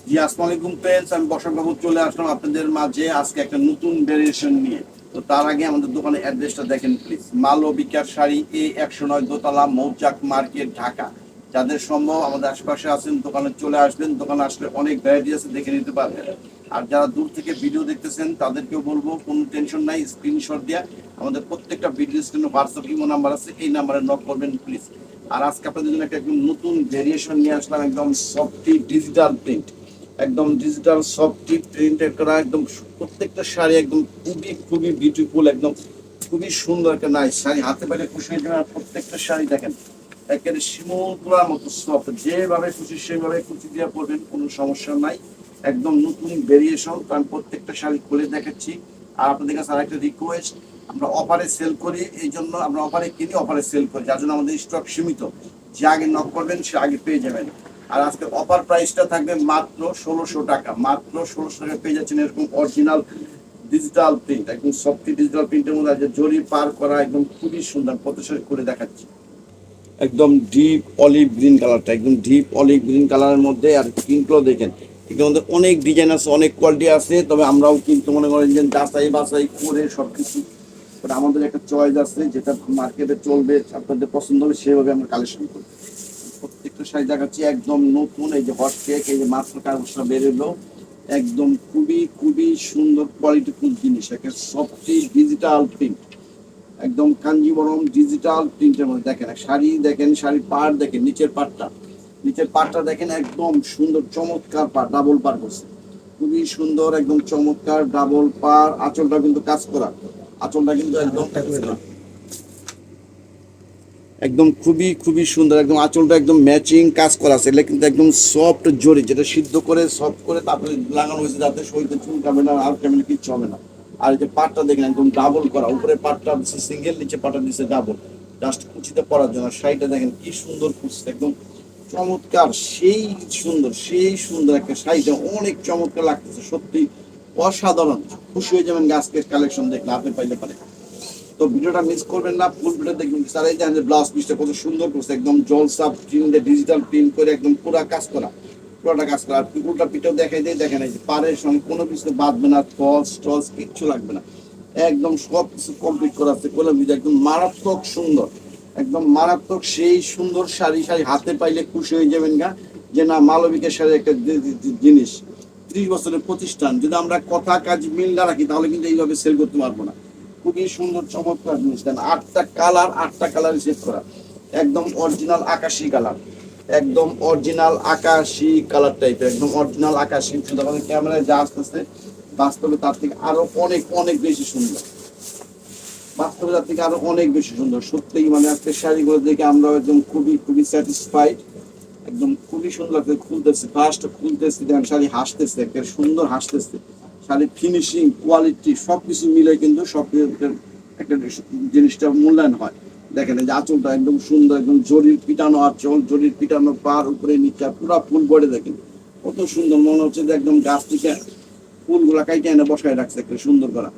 জি, আসসালামু আলাইকুম ফ্রেন্ডস। আমি বসন্ত বাবু চলে আসলাম আপনাদের মাঝে আজকে একটা নতুন ভেরিয়েশন নিয়ে। তো তার আগে আমাদের দোকানের অ্যাড্রেসটা দেখেন প্লিজ। মালবিকার শাড়ি, A 109, দোতলা, মৌচাক মার্কেট, ঢাকা। যাদের সম্ভব আমাদের আশেপাশে আছেন দোকানে চলে আসবেন। দোকানে আসলে অনেক ভ্যারাইটি আছে, দেখে নিতে পারবেন। আর যারা দূর থেকে ভিডিও দেখতেছেন তাদেরকেও বলবো কোনো টেনশন নাই, স্ক্রিনশট দিয়ে আমাদের প্রত্যেকটা ভিডিও স্ক্রিনে হোয়াটসঅ্যাপ ইমো নাম্বার আছে, এই নাম্বারে নক করবেন প্লিজ। আর আজকে আপনাদের জন্য একটা একদম নতুন ভেরিয়েশন নিয়ে আসলাম, একদম সফটি ডিজিটাল প্রিন্ট। একদম ডিজিটাল সফটি প্রিন্টের করা একদম প্রত্যেকটা শাড়ি একদম খুবই খুবই বিউটিফুল, একদম খুবই সুন্দর একটা নাইস শাড়ি। হাতে পাইলে খুশি হয়ে যাবেন। আর প্রত্যেকটা শাড়ি দেখেন একেবারে শিমুল তোলার মতো সফট, যেভাবে খুশি সেভাবে কুচি দিয়ে পরবেন, কোনো সমস্যা নাই। একদম নতুন ভেরিয়েশন, কারণ প্রত্যেকটা শাড়ি খুলে দেখাচ্ছি। আর আপনাদের কাছে আরেকটা রিকোয়েস্ট, আমরা অফারে সেল করি, এই জন্য আমরা অফারে কিনি, অফারে সেল করি, যার জন্য আমাদের স্টক সীমিত। যে আগে নক করবেন সে আগে পেয়ে যাবেন। আর আজকে অফার প্রাইসটা থাকবে মাত্র 1600 টাকা। মাত্র 1600 টাকা পেয়ে যাচ্ছেন এরকম অরিজিনাল ডিজিটাল প্রিন্ট, একদম সফট ডিজিটাল প্রিন্টের মধ্যে আছে জরি পার করা, একদম খুবই সুন্দর প্রদর্শন করে দেখাচ্ছি। একদম ডিপ অলিভ গ্রিন কালারটা, একদম ডিপ অলিভ গ্রিন কালারের মধ্যে। আর প্রিন্টগুলো দেখেন, এটার মধ্যে অনেক ডিজাইন আছে, অনেক কোয়ালিটি আছে। তবে আমরাও কিন্তু মনে করেন যে যাচাই বাছাই করে সব কিছু, আমাদের একটা চয়েস আছে যেটা মার্কেটে চলবে, আপনাদের পছন্দ হবে সেভাবে আমরা কালেকশন করি। প্রত্যেকটা শাড়ি দেখাচ্ছি একদম নতুন। এই যে হট কেক, এই যে মাত্র কাগজটা বেরোলো, একদম খুবই খুবই সুন্দর কোয়ালিটিফুল জিনিস, একটা সফটি ডিজিটাল প্রিন্ট, একদম কাঞ্জিবরম ডিজিটাল প্রিন্টের মধ্যে। দেখেন শাড়ি, দেখেন শাড়ির পাড় দেখেন, নিচের পাড়টা, নিচের পাড়টা দেখেন একদম সুন্দর চমৎকার পাড়, ডাবল পাড় করছে, খুবই সুন্দর একদম চমৎকার ডাবল পাড়। আঁচলটা কিন্তু কাজ করা, আঁচলটা কিন্তু একদম একদম খুবই খুবই সুন্দর, একদম আঁচলটা একদম ম্যাচিং কাজ করা আছে। এটা কিন্তু একদম সফট জরি, যেটা সিদ্ধ করে সফট করে তারপরে লাগানো হয়েছে, যাতে শরীরে চুলকাবে না, আর কেমন কিচ্ছু হবে না। আর এই যে পাটটা দেখেন একদম ডাবল করা, উপরে পাটটা দিচ্ছে সিঙ্গেল, নিচে পাটটা দিচ্ছে ডাবল, জাস্ট কুচিতে পরার জন্য। শাড়িটা দেখেন কি সুন্দর কুচছে, একদম চমৎকার, সেই সুন্দর সেই সুন্দর একটা শাড়িটা, অনেক চমৎকার লাগতেছে সত্যি, অসাধারণ। খুশি হয়ে যাবেন আজকের কালেকশন দেখলে, আপনি পাইলে পারে। তো ভিডিওটা মিস করবেন না, ফুল ভিডিও দেখবেন। স্যার এই যে ব্লাউজ পিসটা কত সুন্দর করছে, একদম জলসা প্রিন্টে ডিজিটাল প্রিন্ট করে একদম পুরা কাজ করা, পুরোটা কাজ করা। আর উল্টা পিঠেও দেখাই দিয়ে দেখেন, এই যে পাড়ের সঙ্গে কোনো কিছু বাঁধবে না, ফলস টলস কিচ্ছু লাগবে না, একদম সব কিছু কমপ্লিট করা আছে। করলাম ভিডিও একদম মারাত্মক সুন্দর, একদম মারাত্মক সেই সুন্দর শাড়ি। শাড়ি হাতে পাইলে খুশি হয়ে যাবেন গা, যে না মালবিকের শাড়ি একটা জিনিস, 30 বছরের প্রতিষ্ঠান, যদি আমরা কথা কাজ মিল না রাখি তাহলে কিন্তু এইভাবে সেল করতে পারবো না। খুবই সুন্দর চমৎকার জিনিস দেন, 8টা কালার, 8টা কালার সেট করা, একদম অরিজিনাল আকাশি কালার, একদম অরিজিনাল আকাশি কালার টাইপের, একদম অরিজিনাল আকাশি। শুধু আমাদের ক্যামেরায় যা আসতেছে, বাস্তবে তার থেকে আরো অনেক অনেক বেশি সুন্দর, বাস্তবে তার থেকে আরো অনেক বেশি সুন্দর। সত্যিই মানে আজকে শাড়িগুলো দেখে আমরা একদম খুবই খুবই স্যাটিসফাইড, একদম খুবই সুন্দর লাগছে। খুলতেছে, ফার্স্ট খুলতেছে, দেখেন শাড়ি হাসতেছে, একটা সুন্দর হাসতেছে। শাড়ির ফিনিশিং কোয়ালিটি সবকিছু মিলে কিন্তু সব একটা জিনিসটা মূল্যায়ন হয়। দেখেন এই যে আঁচলটা একদম সুন্দর, একদম জরির পিটানো আঁচল, জরির পিটানো পার, উপরে নিচে পুরো ফুল বডি দেখেন কত সুন্দর, মনে হচ্ছে যে একদম গাছ থেকে ফুলগুলা কাইটে এনে বসায় রাখছে একটা সুন্দর করা।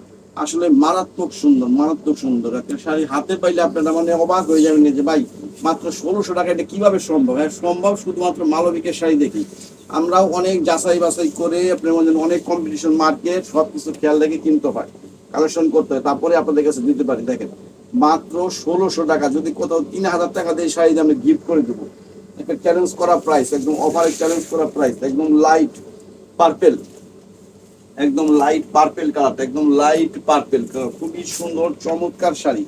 আসলে মারাত্মক সুন্দর, মারাত্মক সুন্দর একটা শাড়ি হাতে পাইলে আপনারা মানে অবাক হয়ে যাবেন যে ভাই মাত্র 1600 টাকা এটা কিভাবে সম্ভব। হ্যাঁ সম্ভব, শুধুমাত্র মালবিকের শাড়ি দেখি। আমরাও অনেক যাচাই বাছাই করে আপনার মধ্যে অনেক কম্পিটিশন মার্কেট সবকিছু খেয়াল রেখে কিনতে হয়, কালেকশন করতে হয়, তারপরে আপনাদের কাছে দিতে পারি। দেখেন মাত্র 1600 টাকা, যদি কোথাও 3000 টাকা দিয়ে শাড়ি আমি গিফট করে দেবো। একটা চ্যালেঞ্জ করা প্রাইস, একদম অফারে চ্যালেঞ্জ করা প্রাইস, একদম লাইট পার্পেল, একদম লাইট পার্পেল কালারটা, একদম লাইট পার্পেল কালার, খুবই সুন্দর চমৎকার শাড়ি,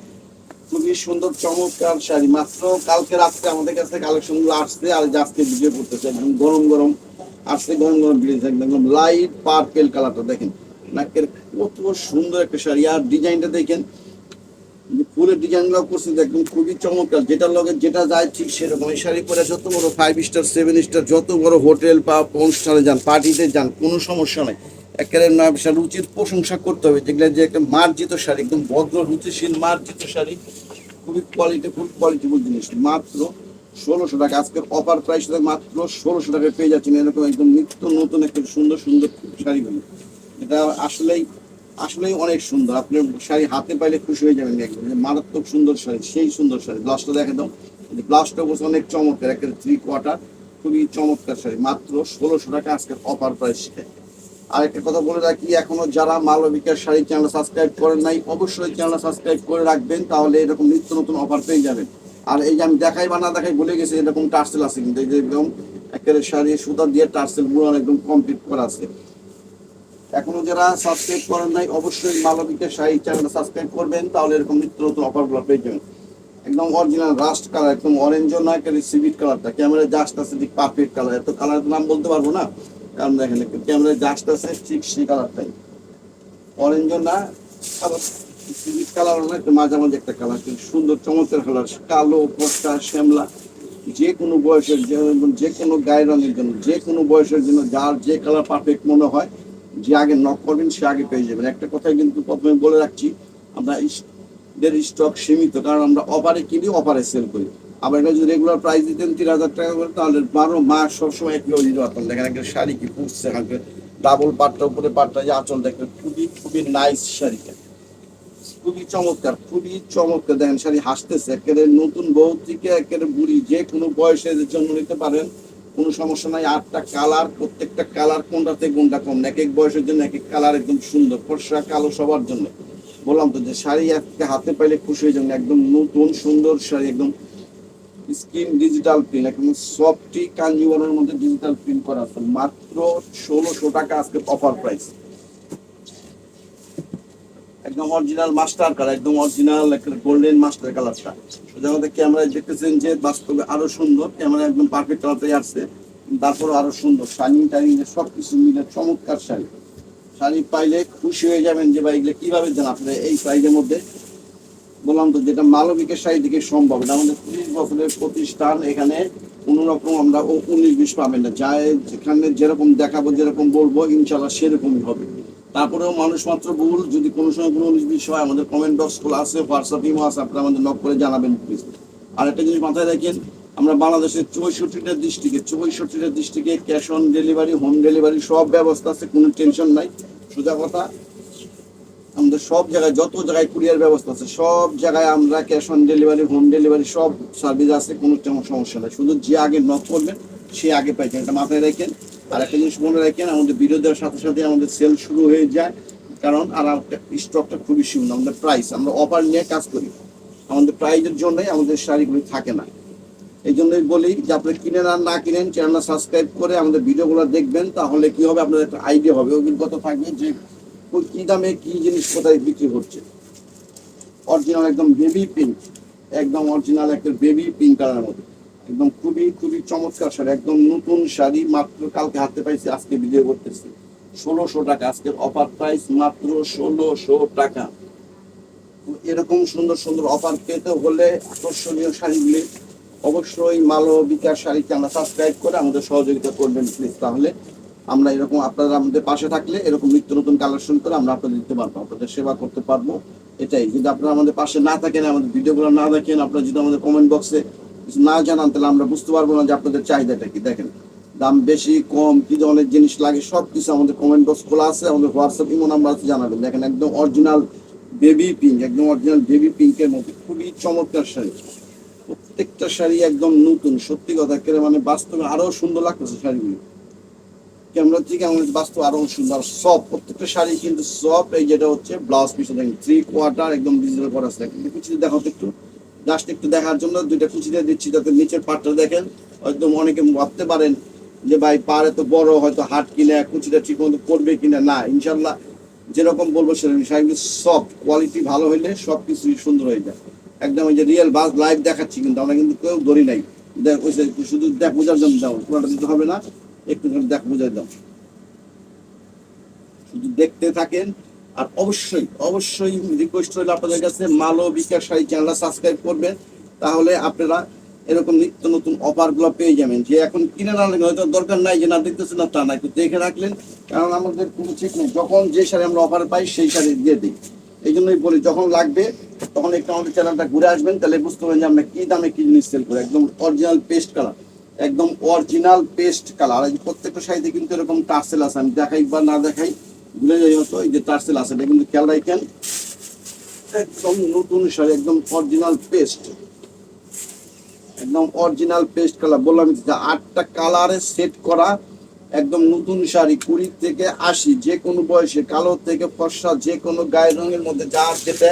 খুবই সুন্দর চমৎকার শাড়ি। মাত্র কালকে রাত্রে আমাদের কাছে কালেকশন গুলো আসছে, আর আজকে ভিডিও করতেছে, একদম গরম গরম আসছে, গরম গরম ভিডিও, একদম লাইট পার্পেল কালারটা দেখেন, নাকের কত সুন্দর একটা শাড়ি। আর ডিজাইনটা দেখেন, ফুলের ডিজাইন গুলো করছে একদম খুবই চমৎকার, যেটার লগে যেটা যায় ঠিক সেরকম। এই শাড়ি পরে যত বড় 5 স্টার 7 স্টার যত বড় হোটেল বা অনুষ্ঠানে যান, পার্টিতে যান, কোনো সমস্যা নাই। একেবারে না রুচির প্রশংসা করতে হবে, যেগুলো যে একটা মার্জিত শাড়ি, একদম ভদ্র রুচিশীল মার্জিত শাড়ি, খুবই কোয়ালিটিফুল জিনিস। মাত্র 1600 টাকা, আজকের অফার প্রাইস মাত্র 1600 টাকায় পেয়ে যাচ্ছেন এরকম একদম নিত্য নতুন একটা সুন্দর সুন্দর শাড়িগুলো। এটা আসলেই আসলেই অনেক সুন্দর, আপনি শাড়ি হাতে পাইলে খুশি হয়ে যাবেন একদম, মারাত্মক সুন্দর শাড়ি, সেই সুন্দর শাড়ি। ব্লাউজটা দেখে দাও, ব্লাউজটা অবশ্য অনেক চমৎকার, একটা 3 কোয়ার্টার, খুবই চমৎকার শাড়ি, মাত্র 1600 টাকা আজকের অফার প্রাইস। আর একটা কথা বলে রাখি, এখনো যারা মালবিকার শাড়ি চ্যানেল সাবস্ক্রাইব করেন নাই, অবশ্যই চ্যানেল সাবস্ক্রাইব করে রাখবেন, তাহলে এরকম নিত্য নতুন অফার পেয়ে যাবেন। আর এই যে আমি দেখাই বা না দেখাই বলে গেছি, এরকম টার্সেল আছে কিন্তু, এই যে একদম একেবারে শাড়ি সুতা দিয়ে টার্সেল গুলো একদম কমপ্লিট করা আছে। এখনো যারা সাবস্ক্রাইব করেন নাই, অবশ্যই মালবিকার শাড়ি চ্যানেল সাবস্ক্রাইব করবেন, তাহলে এরকম নিত্য নতুন অফারগুলো পেয়ে যাবেন। একদম অরিজিনাল রাস্ট কালার, একদম অরেঞ্জও নয়, সিভিট কালারটা ক্যামেরায় জাস্ট আছে ঠিক পারফেক্ট কালার। এত কালার নাম বলতে পারবো না, কারণ দেখেন ক্যামেরায় জাস্ট আছে ঠিক সেই কালারটাই, অরেঞ্জও না, সিভিট কালারও না, একটু মাঝামাঝি একটা কালার, কিন্তু সুন্দর চমৎকার কালার, কালো পট্টা শ্যামলা। যে কোনো বয়সের, যে কোনো গায়ের রঙের জন্য, যে কোনো বয়সের জন্য যার যে কালার পারফেক্ট মনে হয়, যে আগে নক করবেন সে আগে পেয়ে যাবেন। একটা কথাই কিন্তু প্রথমে বলে রাখছি, আমরা স্টক সীমিত, কারণ আমরা অফারে কিনি, অফারে সেল করি। আবার এটা যদি রেগুলার প্রাইস দিতেন 3000 টাকা করে, তাহলে 12 মাস সবসময় একই দিতে পারতাম। দেখেন একটা শাড়ি কি ফুটছে, ডাবল পাটটা উপরে পাটটা, যে আঁচল দেখেন, খুবই খুবই নাইস শাড়িটা, খুবই চমৎকার, খুবই চমৎকার। দেখেন শাড়ি হাসতেছে, একেবারে নতুন বউ থেকে একেবারে বুড়ি যে কোনো বয়সের জন্য নিতে পারেন, কোনো সমস্যা নাই। 8টা কালার, প্রত্যেকটা কালার কোনটাতে কোনটা কম, এক এক বয়সের জন্য এক এক কালার একদম সুন্দর, ফর্সা কালো সবার জন্য। বললাম তো যে শাড়ি আজকে হাতে পাইলে খুশি হয়ে যাবেন, একদম নতুন সুন্দর শাড়ি, একদম স্কিন ডিজিটাল প্রিন্ট, একদম সফটি কাঞ্জিবরমের মধ্যে ডিজিটাল প্রিন্ট করা আছে, মাত্র 1600 টাকা আজকে অফার প্রাইস। একদম অরিজিনাল মাস্টার কালার, একদম অরিজিনাল একটা গোল্ডেন মাস্টার কালারটা। যেমন ক্যামেরায় দেখতেছেন যে বাস্তবে আরো সুন্দর, ক্যামেরা একদম পারফেক্ট কালারটাই আসছে, তারপর আরো সুন্দর শাইনিং টাইনিং সবকিছু মিলে চমৎকার শাড়ি। শাড়ি পাইলে খুশি হয়ে যাবেন যে ভাই এগুলো কিভাবে দেন আপনারা এই প্রাইজের মধ্যে। বললাম তো যেটা মালবিকের শাড়ি থেকে সম্ভব, এটা আমাদের 30 বছরের প্রতিষ্ঠান, এখানে কোনো রকম আমরা 19-20 পাবেন না, যায় যেখানে যেরকম দেখাবো, যেরকম বলবো ইনশাল্লাহ সেরকমই হবে। তারপরেও মানুষ মাত্র ভুল, যদি কোনো সময় কোনো 19-20 হয়, আমাদের কমেন্ট বক্স খোলা আছে, হোয়াটসঅ্যাপ ইমো আছে, আপনারা আমাদের নক করে জানাবেন প্লিজ। আর একটা জিনিস মাথায় রাখেন, আমরা বাংলাদেশের 64টা ডিস্ট্রিক্টে cash on delivery, home delivery সব ব্যবস্থা আছে, কোনো টেনশন নাই। সোজা কথা, আমাদের সব জায়গায়, যত জায়গায় কুরিয়ার ব্যবস্থা আছে, সব জায়গায় আমরা cash on delivery, home delivery সব সার্ভিস আছে, কোনো তেমন সমস্যা নেই। শুধু যে আগে নক করবেন সে আগে পাইছেন, এটা মাথায় রাখেন। আর একটা জিনিস মনে রাখেন, আমাদের ভিডিও দেওয়ার সাথে সাথে আমাদের সেল শুরু হয়ে যায়, কারণ আর স্টকটা খুবই সীমিত। আমাদের প্রাইস, আমরা অফার নিয়ে কাজ করি, আমাদের প্রাইজের জন্যই আমাদের শাড়িগুলি থাকে না। এই জন্যই বলি যে আপনি কিনেন আর না কিনেন, চ্যানেলটা সাবস্ক্রাইব করে আমাদের ভিডিওগুলো দেখবেন, তাহলে কি হবে, আপনাদের একটা আইডিয়া হবে, অভিজ্ঞতা থাকবে যে কি দামে কি জিনিস কোথায় বিক্রি হচ্ছে। অরিজিনাল একদম বেবি পিঙ্ক, একদম অরিজিনাল একটা বেবি পিঙ্ক কালারের মধ্যে, একদম খুবই খুবই চমৎকার শাড়ি, একদম নতুন শাড়ি, মাত্র কালকে হাতে পাইছি, আজকে ভিডিও করতেছি। 1600 টাকা আজকের অফার প্রাইস, মাত্র 1600 টাকা। এরকম সুন্দর সুন্দর অফার পেতে হলে আকর্ষণীয় শাড়িগুলি অবশ্যই মালবিকার শাড়ি চ্যানেল সাবস্ক্রাইব করে আমাদের সহযোগিতা করবেন প্লিজ। তাহলে আমরা এরকম, আপনারা আমাদের পাশে থাকলে এরকম নিত্য নতুন কালেকশন করে আমরা আপনাদের দিতে পারবো, আপনাদের সেবা করতে পারবো। এটাই, যদি আপনারা আমাদের পাশে না থাকেন, আমাদের ভিডিওগুলো না দেখেন, আপনারা যদি আমাদের কমেন্ট বক্সে কিছু না জানান, তাহলে আমরা বুঝতে পারবো না যে আপনাদের চাহিদাটা কি। দেখেন দাম বেশি কম কি ধরনের জিনিস লাগে সব কিছু আমাদের কমেন্ট বক্স খোলা আছে, আমাদের হোয়াটসঅ্যাপ ইমো নাম্বার আছে, জানাবেন। দেখেন একদম অরিজিনাল বেবি পিঙ্ক, একদম অরিজিনাল বেবি পিঙ্কের মধ্যে খুবই চমৎকার শাড়ি, প্রত্যেকটা শাড়ি একদম নতুন, সত্যি কথা কেড়ে, মানে বাস্তবে আরো সুন্দর লাগতেছে শাড়িগুলো, ক্যামেরা থেকে আমাদের বাস্তব আরো সুন্দর সব, প্রত্যেকটা শাড়ি কিন্তু সব। এই যেটা হচ্ছে ব্লাউজ পিস, দেখেন 3/4 একদম ডিজিটাল করা আছে। কিন্তু কুচিতে দেখাও একটু, জাস্ট একটু দেখার জন্য দুইটা কুচিতে দিচ্ছি, যাতে নিচের পাটটা দেখেন। একদম অনেকে ভাবতে পারেন যে ভাই পার এত বড়, হয়তো হাট কিনা কুচিটা ঠিক মতো করবে কিনা, না, ইনশাল্লাহ যেরকম বলবো সেরকম। শাড়িগুলো সফট, কোয়ালিটি ভালো হইলে সব কিছুই সুন্দর হয়ে যায়। একদম ওই যে রিয়েল বাস লাইভ দেখাচ্ছি, কিন্তু আমরা কিন্তু কেউ ধরি নাই, দেখ শুধু দেখ বোঝার জন্য দাও, পুরোটা দিতে হবে না, একটু দেখ বোঝাই দাও, শুধু দেখতে থাকেন। আর অবশ্যই অবশ্যই রিকোয়েস্ট রইল আপনাদের কাছে, মালবিকা শাড়ি চ্যানেলটা সাবস্ক্রাইব করবেন, তাহলে আপনারা এরকম নিত্য নতুন অফারগুলো পেয়ে যাবেন। যে এখন কিনে না লাগলে হয়তো দরকার নাই, যে না দেখতেছেন না তা না, একটু দেখে রাখলেন, কারণ আমাদের কোনো ঠিক নেই, যখন যে শাড়ি আমরা অফার পাই সেই শাড়ি দিয়ে দিই। এই জন্যই বলি, যখন লাগবে তখন একটু আমাদের চ্যানেলটা ঘুরে আসবেন, তাহলে বুঝতে পারবেন যে আমরা কি দামে কি জিনিস সেল করি। একদম অরিজিনাল পেস্ট কালার, একদম অরিজিনাল পেস্ট কালার। এই প্রত্যেকটা শাড়িতে কিন্তু এরকম টার্সেল আছে, আমি দেখাই বা না দেখাই ভুলে যাই হতো, এই যে টার্সেল আছে, এটা কিন্তু খেয়াল রাখেন, একদম নতুন শাড়ি, একদম অরিজিনাল পেস্ট, একদম অরিজিনাল পেস্ট কালার, বললাম যে 8টা কালারে সেট করা একদম নতুন শাড়ি, 20 থেকে 80 যে কোনো বয়সে, কালো থেকে ফর্সা, যে কোনো গায়ের রঙের মধ্যে যার যেটা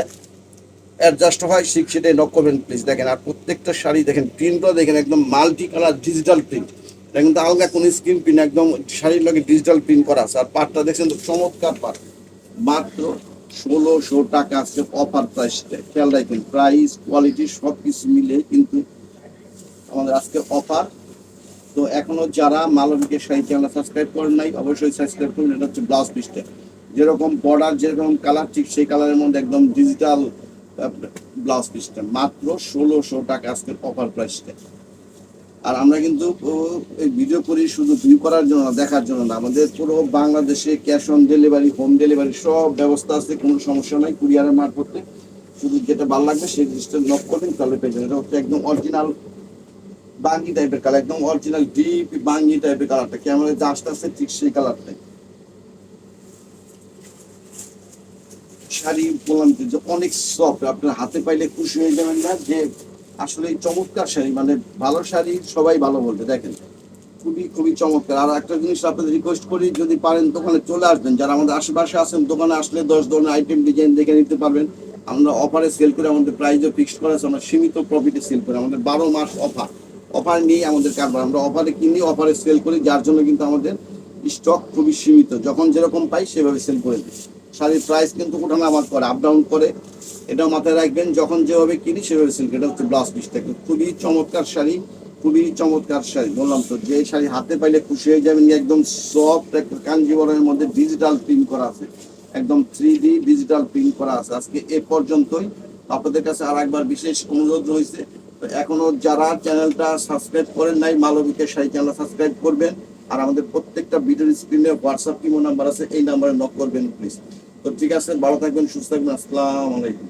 অ্যাডজাস্ট হয় ঠিক সেটাই নক করবেন প্লিজ। দেখেন আর প্রত্যেকটা শাড়ি দেখেন, প্রিন্টটা দেখেন একদম মাল্টি কালার ডিজিটাল প্রিন্ট, এটা কিন্তু আলগা কোনো স্ক্রিন প্রিন্ট, একদম শাড়ির লগে ডিজিটাল প্রিন্ট করা আছে। আর পাটটা দেখছেন তো চমৎকার পাট, মাত্র 1600 টাকা আছে অফার প্রাইসটা। খেয়াল রাখবেন প্রাইস কোয়ালিটি সব কিছু মিলে কিন্তু আমাদের আজকে অফার। তো এখনো যারা মালবিকের শাড়ি চ্যানেল সাবস্ক্রাইব করেন নাই অবশ্যই সাবস্ক্রাইব করুন। এটা হচ্ছে ব্লাউজ পিসটা, যেরকম বর্ডার যেরকম কালার ঠিক সেই কালারের মধ্যে একদম ডিজিটাল ব্লাউজ পিসটা, মাত্র 1600 টাকা আজকে অফার প্রাইসটা। আর আমরা কিন্তু এই ভিডিও করি শুধু ভিউ করার জন্য না, দেখার জন্য না, আমাদের পুরো বাংলাদেশে cash on delivery, home delivery সব ব্যবস্থা আছে, কোনো সমস্যা নাই কুরিয়ারের মারফতে। শুধু যেটা ভালো লাগবে সেই জিনিসটা নক করবেন তাহলে পেয়ে যাবেন। এটা হচ্ছে একদম অরিজিনাল বাঙ্গি টাইপের কালার, একদম অরিজিনাল ডিপ বাঙ্গি টাইপের কালারটা, ক্যামেরা যা আসতেছে ঠিক সেই কালারটাই। শাড়ি বললাম যে অনেক সফট, আপনার হাতে পাইলে খুশি হয়ে যাবেন না যে আসলে চমৎকার শাড়ি, মানে ভালো শাড়ি সবাই ভালো বলবে। দেখেন খুবই খুবই চমৎকার। আর একটা জিনিস আপনাদের রিকোয়েস্ট করি, যদি পারেন দোকানে চলে আসবেন, যারা আমাদের আশেপাশে আছেন দোকানে আসলে 10 ধরনের আইটেম ডিজাইন দেখে নিতে পারবেন। আমরা অফারে সেল করে, আমাদের প্রাইসও ফিক্সড করা আছে, আমরা সীমিত প্রফিটে সেল করি, আমাদের 12 মাস অফার, অফার নিয়ে আমাদের কারবার, আমরা অফারে কিনি অফারে সেল করি, যার জন্য কিন্তু আমাদের স্টক খুবই সীমিত, যখন যেরকম পাই সেভাবে সেল করে দিই। শাড়ির প্রাইস কিন্তু ওঠানামা করে, আপ ডাউন করে, এটাও মাথায় রাখবেন, যখন যেভাবে কিনি সেভাবে সেল করি। এটা হচ্ছে ব্লাউজ পিসটা, খুবই চমৎকার শাড়ি, খুবই চমৎকার শাড়ি। বললাম তো যে শাড়ি হাতে পাইলে খুশি হয়ে যাবেন, একদম সফট একটা কাঞ্জিবরমের মধ্যে ডিজিটাল প্রিন্ট করা আছে, একদম 3D ডিজিটাল প্রিন্ট করা আছে। আজকে এ পর্যন্তই, আপনাদের কাছে আর একবার বিশেষ অনুরোধ রয়েছে, তো এখনো যারা চ্যানেলটা সাবস্ক্রাইব করেন নাই মালবিকের শাড়ি চ্যানেল সাবস্ক্রাইব করবেন। আর আমাদের প্রত্যেকটা ভিডিওর স্ক্রিনে হোয়াটসঅ্যাপ ইমো নাম্বার আছে, এই নাম্বারে নক করবেন প্লিজ। তো ঠিক আছে, ভালো থাকবেন, সুস্থ থাকবেন, আসসালামু আলাইকুম।